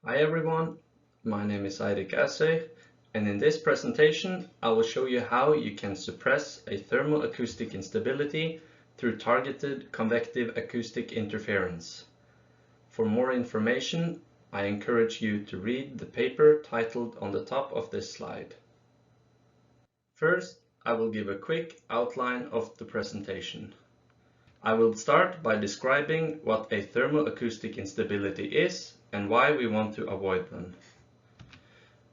Hi everyone, my name is Æsøy, and in this presentation I will show you how you can suppress a thermoacoustic instability through targeted convective acoustic interference. For more information, I encourage you to read the paper titled on the top of this slide. First, I will give a quick outline of the presentation. I will start by describing what a thermoacoustic instability is and why we want to avoid them.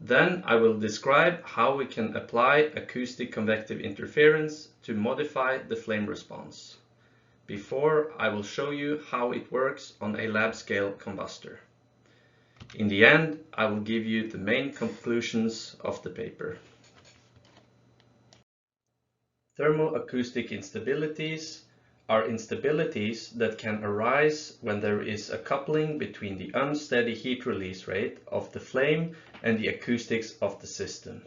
Then I will describe how we can apply acoustic convective interference to modify the flame response. Before, I will show you how it works on a lab-scale combustor. In the end, I will give you the main conclusions of the paper. Thermoacoustic instabilities are instabilities that can arise when there is a coupling between the unsteady heat release rate of the flame and the acoustics of the system.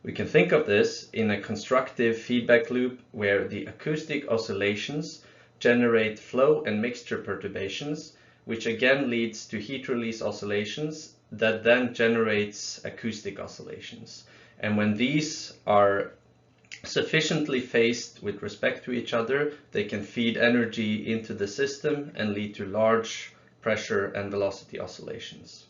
We can think of this in a constructive feedback loop where the acoustic oscillations generate flow and mixture perturbations, which again leads to heat release oscillations that then generates acoustic oscillations. And when these are sufficiently phased with respect to each other, they can feed energy into the system and lead to large pressure and velocity oscillations.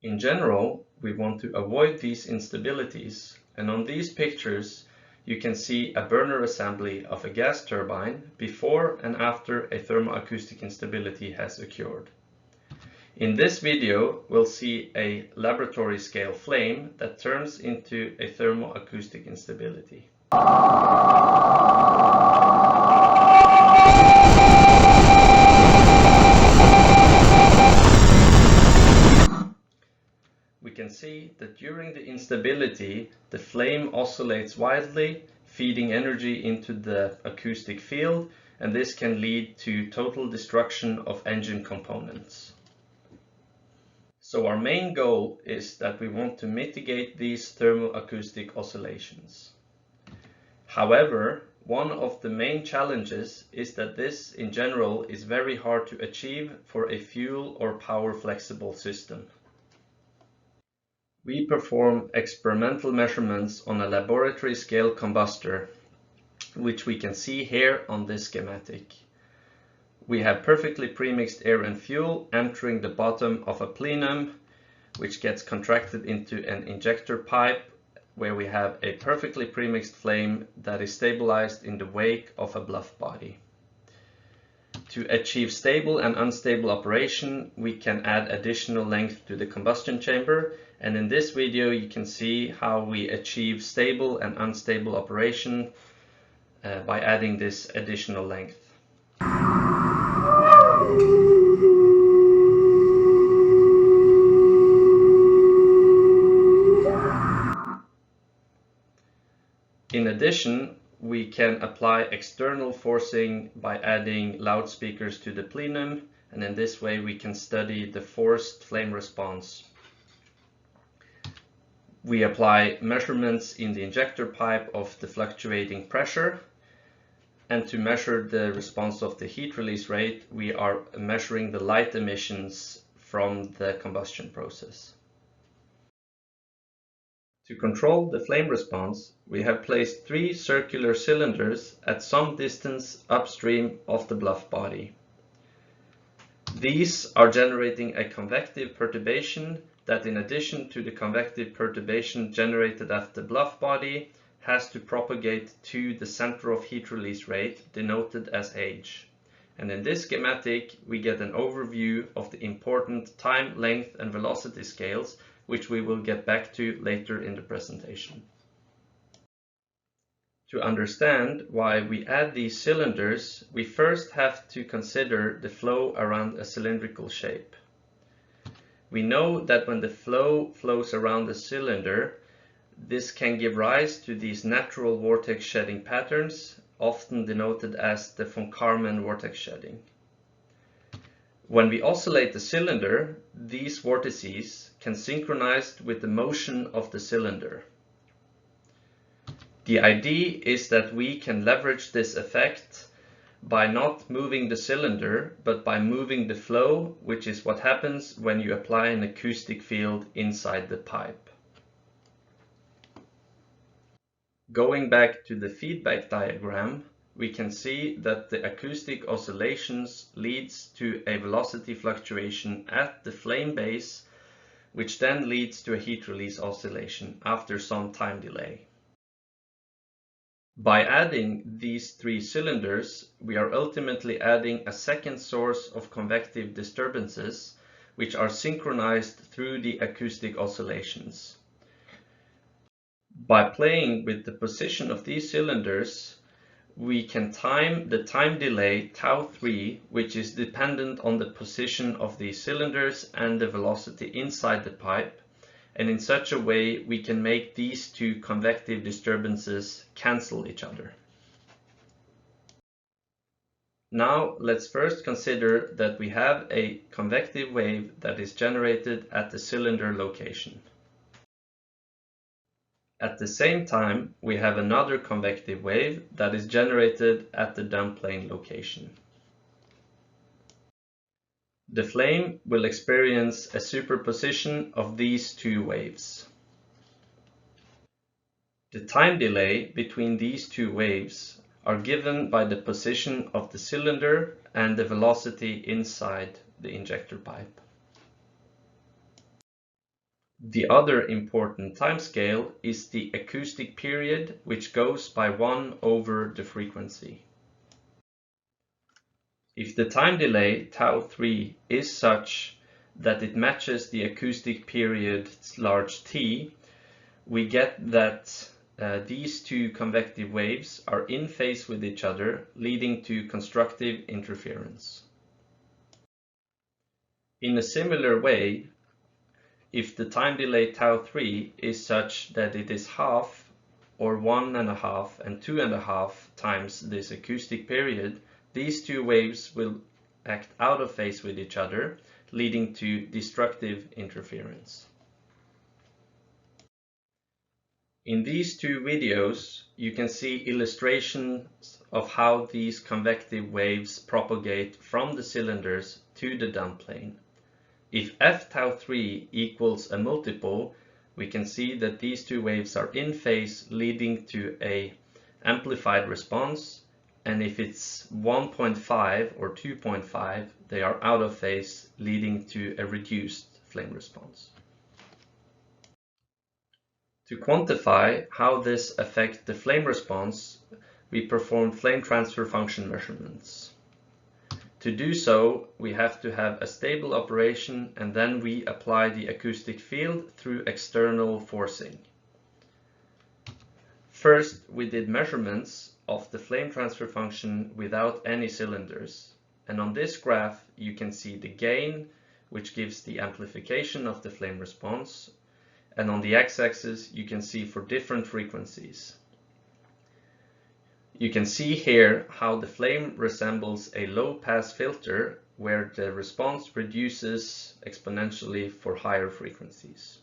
In general, we want to avoid these instabilities, and on these pictures you can see a burner assembly of a gas turbine before and after a thermoacoustic instability has occurred. In this video, we'll see a laboratory scale flame that turns into a thermoacoustic instability. We can see that during the instability, the flame oscillates wildly, feeding energy into the acoustic field, and this can lead to total destruction of engine components. So our main goal is that we want to mitigate these thermoacoustic oscillations. However, one of the main challenges is that this in general is very hard to achieve for a fuel or power flexible system. We perform experimental measurements on a laboratory scale combustor, which we can see here on this schematic. We have perfectly premixed air and fuel entering the bottom of a plenum, which gets contracted into an injector pipe, where we have a perfectly premixed flame that is stabilized in the wake of a bluff body. To achieve stable and unstable operation, we can add additional length to the combustion chamber, and in this video you can see how we achieve stable and unstable operation by adding this additional length. In addition, we can apply external forcing by adding loudspeakers to the plenum, and in this way we can study the forced flame response. We apply measurements in the injector pipe of the fluctuating pressure, and to measure the response of the heat release rate, we are measuring the light emissions from the combustion process. To control the flame response, we have placed 3 circular cylinders at some distance upstream of the bluff body. These are generating a convective perturbation that, in addition to the convective perturbation generated at the bluff body, has to propagate to the center of heat release rate, denoted as H. And in this schematic, we get an overview of the important time, length, and velocity scales, which we will get back to later in the presentation. To understand why we add these cylinders, we first have to consider the flow around a cylindrical shape. We know that when the flow flows around the cylinder, this can give rise to these natural vortex shedding patterns, often denoted as the von Karman vortex shedding. When we oscillate the cylinder, these vortices can synchronize with the motion of the cylinder. The idea is that we can leverage this effect by not moving the cylinder, but by moving the flow, which is what happens when you apply an acoustic field inside the pipe. Going back to the feedback diagram, we can see that the acoustic oscillations leads to a velocity fluctuation at the flame base, which then leads to a heat release oscillation after some time delay. By adding these three cylinders, we are ultimately adding a second source of convective disturbances, which are synchronized through the acoustic oscillations. By playing with the position of these cylinders, we can time the time delay tau3, which is dependent on the position of these cylinders and the velocity inside the pipe, and in such a way we can make these two convective disturbances cancel each other. Now let's first consider that we have a convective wave that is generated at the cylinder location. At the same time, we have another convective wave that is generated at the dump plane location. The flame will experience a superposition of these two waves. The time delay between these two waves are given by the position of the cylinder and the velocity inside the injector pipe. The other important timescale is the acoustic period, which goes by 1 over the frequency. If the time delay tau3 is such that it matches the acoustic period large T, we get that these two convective waves are in phase with each other, leading to constructive interference. In a similar way, if the time delay tau3 is such that it is half or 1.5 and 2.5 times this acoustic period, these two waves will act out of phase with each other, leading to destructive interference. In these two videos, you can see illustrations of how these convective waves propagate from the cylinders to the dump plane. If f tau3 equals a multiple, we can see that these two waves are in phase, leading to an amplified response, and if it's 1.5 or 2.5, they are out of phase, leading to a reduced flame response. To quantify how this affects the flame response, we perform flame transfer function measurements. To do so, we have to have a stable operation, and then we apply the acoustic field through external forcing. First, we did measurements of the flame transfer function without any cylinders. And on this graph, you can see the gain, which gives the amplification of the flame response. And on the x-axis, you can see for different frequencies. You can see here how the flame resembles a low-pass filter, where the response reduces exponentially for higher frequencies.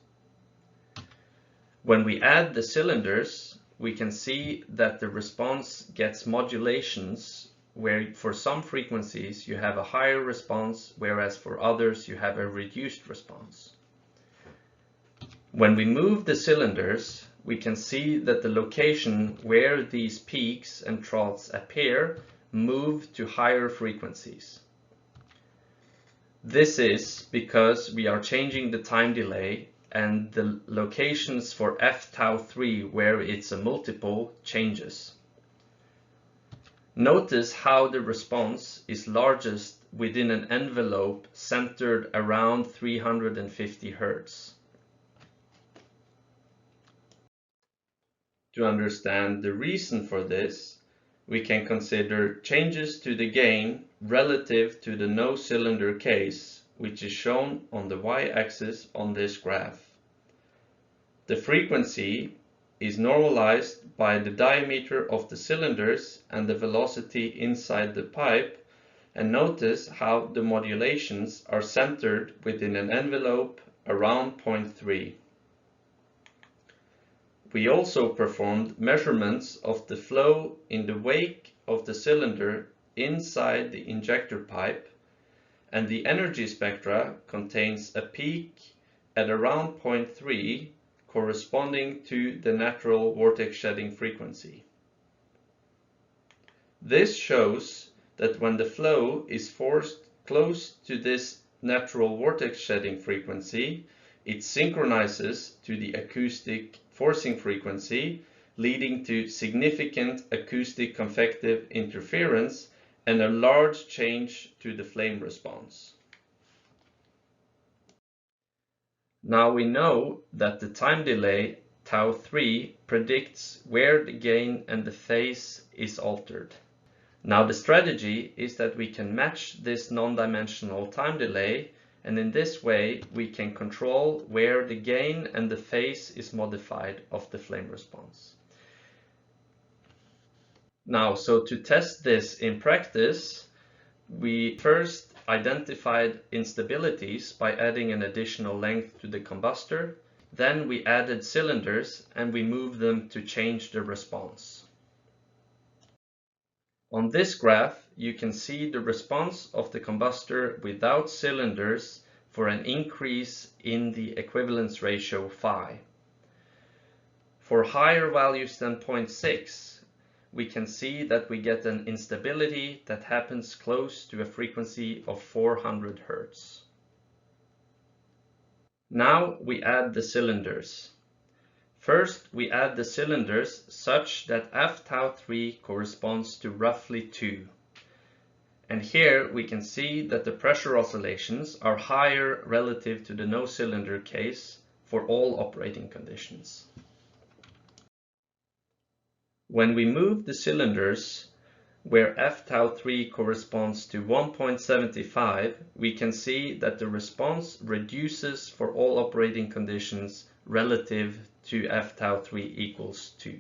When we add the cylinders, we can see that the response gets modulations, where for some frequencies you have a higher response, whereas for others you have a reduced response. When we move the cylinders, we can see that the location where these peaks and troughs appear move to higher frequencies. This is because we are changing the time delay, and the locations for f tau3, where it's a multiple, changes. Notice how the response is largest within an envelope centered around 350 Hz. To understand the reason for this, we can consider changes to the gain relative to the no cylinder case, which is shown on the y-axis on this graph. The frequency is normalized by the diameter of the cylinders and the velocity inside the pipe, and notice how the modulations are centered within an envelope around 0.3. We also performed measurements of the flow in the wake of the cylinder inside the injector pipe, and the energy spectra contains a peak at around 0.3 corresponding to the natural vortex shedding frequency. This shows that when the flow is forced close to this natural vortex shedding frequency, it synchronizes to the acoustic forcing frequency, leading to significant acoustic convective interference and a large change to the flame response. Now we know that the time delay tau3 predicts where the gain and the phase is altered. Now the strategy is that we can match this non-dimensional time delay, and in this way we can control where the gain and the phase is modified of the flame response. Now, so to test this in practice, we first identified instabilities by adding an additional length to the combustor. Then we added cylinders and we moved them to change the response. On this graph, you can see the response of the combustor without cylinders for an increase in the equivalence ratio phi. For higher values than 0.6, we can see that we get an instability that happens close to a frequency of 400 Hz. Now we add the cylinders. First, we add the cylinders such that f tau3 corresponds to roughly 2. And here we can see that the pressure oscillations are higher relative to the no cylinder case for all operating conditions. When we move the cylinders where f tau3 corresponds to 1.75, we can see that the response reduces for all operating conditions relative to f tau3 equals 2.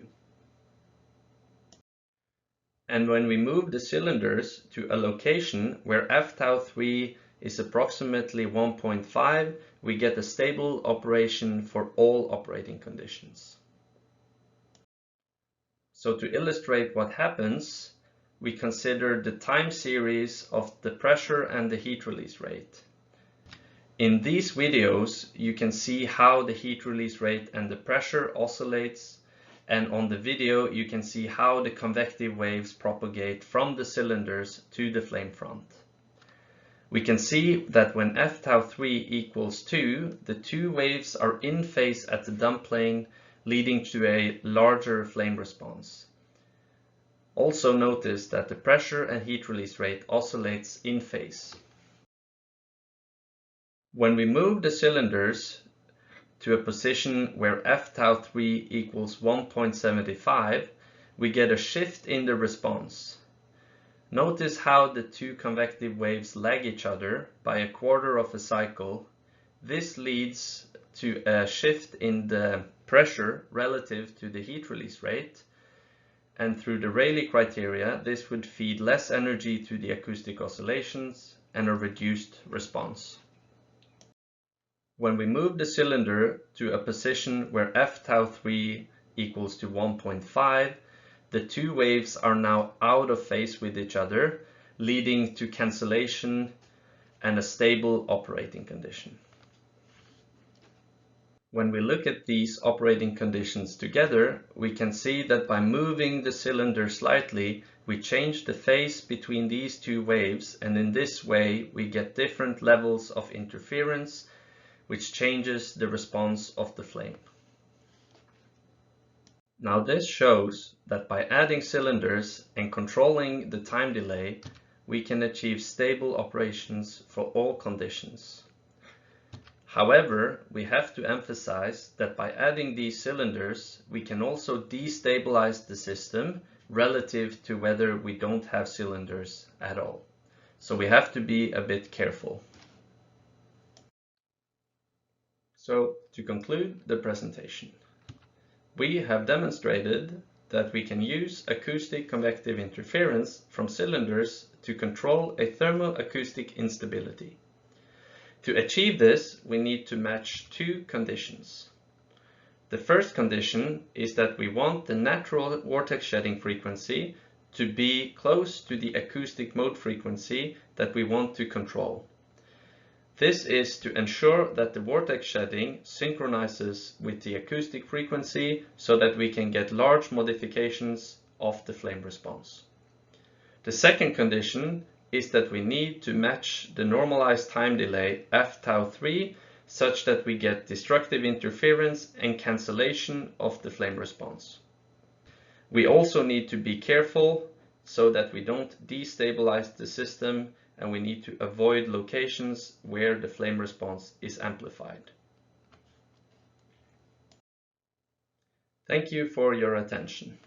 And when we move the cylinders to a location where f tau3 is approximately 1.5, we get a stable operation for all operating conditions. So to illustrate what happens, we consider the time series of the pressure and the heat release rate. In these videos, you can see how the heat release rate and the pressure oscillates, and on the video you can see how the convective waves propagate from the cylinders to the flame front. We can see that when f tau3 equals 2, the two waves are in phase at the dump plane, leading to a larger flame response. Also notice that the pressure and heat release rate oscillates in phase. When we move the cylinders to a position where f tau3 equals 1.75, we get a shift in the response. Notice how the two convective waves lag each other by a quarter of a cycle. This leads to a shift in the pressure relative to the heat release rate, and through the Rayleigh criteria this would feed less energy to the acoustic oscillations and a reduced response. When we move the cylinder to a position where f tau3 equals to 1.5, the two waves are now out of phase with each other, leading to cancellation and a stable operating condition. When we look at these operating conditions together, we can see that by moving the cylinder slightly, we change the phase between these two waves, and in this way we get different levels of interference, which changes the response of the flame. Now this shows that by adding cylinders and controlling the time delay, we can achieve stable operations for all conditions. However, we have to emphasize that by adding these cylinders, we can also destabilize the system relative to whether we don't have cylinders at all. So we have to be a bit careful. So to conclude the presentation, we have demonstrated that we can use acoustic convective interference from cylinders to control a thermoacoustic instability. To achieve this, we need to match two conditions. The first condition is that we want the natural vortex shedding frequency to be close to the acoustic mode frequency that we want to control. This is to ensure that the vortex shedding synchronizes with the acoustic frequency so that we can get large modifications of the flame response. The second condition is that we need to match the normalized time delay f tau 3 such that we get destructive interference and cancellation of the flame response. We also need to be careful so that we don't destabilize the system, and we need to avoid locations where the flame response is amplified. Thank you for your attention.